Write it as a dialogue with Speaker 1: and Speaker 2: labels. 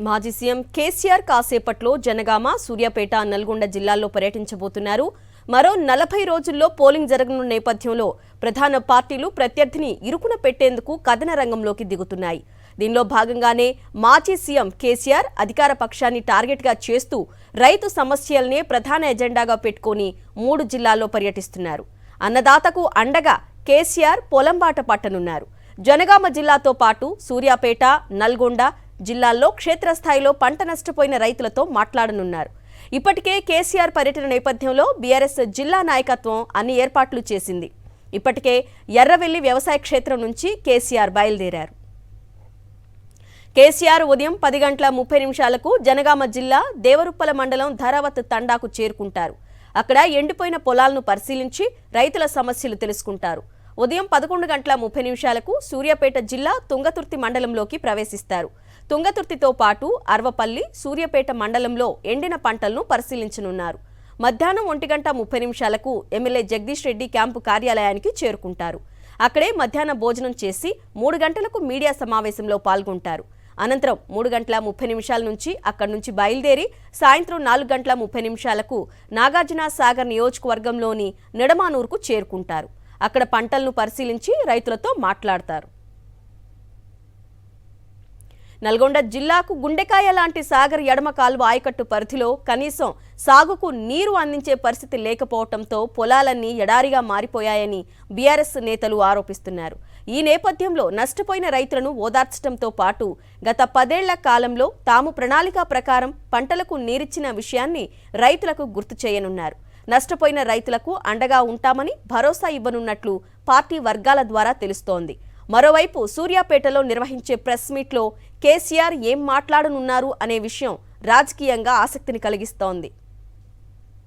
Speaker 1: మాజీ సీఎం కేసీఆర్ కాసేపట్లో జనగామ, సూర్యాపేట, నల్గొండ జిల్లాల్లో పర్యటించబోతున్నారు. మరో 40 రోజుల్లో పోలింగ్ జరగనున్న నేపథ్యంలో ప్రధాన పార్టీలు ప్రత్యర్థిని ఇరుకున పెట్టేందుకు కథన రంగంలోకి దిగుతున్నాయి. దీనిలో భాగంగానే మాజీ సీఎం కేసీఆర్ అధికార పక్షాన్ని టార్గెట్గా చేస్తూ రైతు సమస్యలనే ప్రధాన ఎజెండాగా పెట్టుకొని 3 జిల్లాల్లో పర్యటిస్తున్నారు. అన్నదాతకు అండగా కేసీఆర్ పొలంబాట పట్టనున్నారు. జనగామ జిల్లాతో పాటు సూర్యాపేట, నల్గొండ జిల్లాల్లో క్షేత్రస్థాయిలో పంట నష్టపోయిన రైతులతో మాట్లాడనున్నారు. ఇప్పటికే కేసీఆర్ పర్యటన నేపథ్యంలో బీఆర్ఎస్ జిల్లా నాయకత్వం అన్ని ఏర్పాట్లు చేసింది. ఇప్పటికే ఎర్రవెల్లి వ్యవసాయ క్షేత్రం నుంచి కేసీఆర్ బయలుదేరారు. కేసీఆర్ ఉదయం 10:30 జనగామ జిల్లా దేవరుప్పల మండలం ధరావత్ తండాకు చేరుకుంటారు. అక్కడ ఎండిపోయిన పొలాలను పరిశీలించి రైతుల సమస్యలు తెలుసుకుంటారు. ఉదయం 11:30 సూర్యాపేట జిల్లా తుంగతుర్తి మండలంలోకి ప్రవేశిస్తారు. తుంగతుర్తితో పాటు అర్వపల్లి, సూర్యాపేట మండలంలో ఎండిన పంటలను పరిశీలించనున్నారు. మధ్యాహ్నం 1:30 ఎమ్మెల్యే జగదీష్ రెడ్డి క్యాంపు కార్యాలయానికి చేరుకుంటారు. అక్కడే మధ్యాహ్న భోజనం చేసి 3 గంటలకు మీడియా సమావేశంలో పాల్గొంటారు. అనంతరం 3:30 నుంచి అక్కడి నుంచి బయలుదేరి సాయంత్రం 4:30 నాగార్జున సాగర్ నియోజకవర్గంలోని నిడమానూరుకు చేరుకుంటారు. అక్కడ పంటలను పరిశీలించి రైతులతో మాట్లాడతారు. నల్గొండ జిల్లాకు గుండెకాయ లాంటి సాగర్ ఎడమ కాలువ ఆయకట్టు పరిధిలో కనీసం సాగుకు నీరు అందించే పరిస్థితి లేకపోవడంతో పొలాలన్నీ ఎడారిగా మారిపోయాయని బీఆర్ఎస్ నేతలు ఆరోపిస్తున్నారు. ఈ నేపథ్యంలో నష్టపోయిన రైతులను ఓదార్చడంతో పాటు గత 10 ఏళ్ల కాలంలో తాము ప్రణాళిక ప్రకారం పంటలకు నీరిచ్చిన విషయాన్ని రైతులకు గుర్తు చేయనున్నారు. నష్టపోయిన రైతులకు అండగా ఉంటామని భరోసా ఇవ్వనున్నట్లు పార్టీ వర్గాల ద్వారా తెలుస్తోంది. మరోవైపు సూర్యాపేటలో నిర్వహించే ప్రెస్ మీట్లో కేసీఆర్ ఏం మాట్లాడనున్నారు అనే విషయం రాజకీయంగా ఆసక్తిని కలిగిస్తోంది.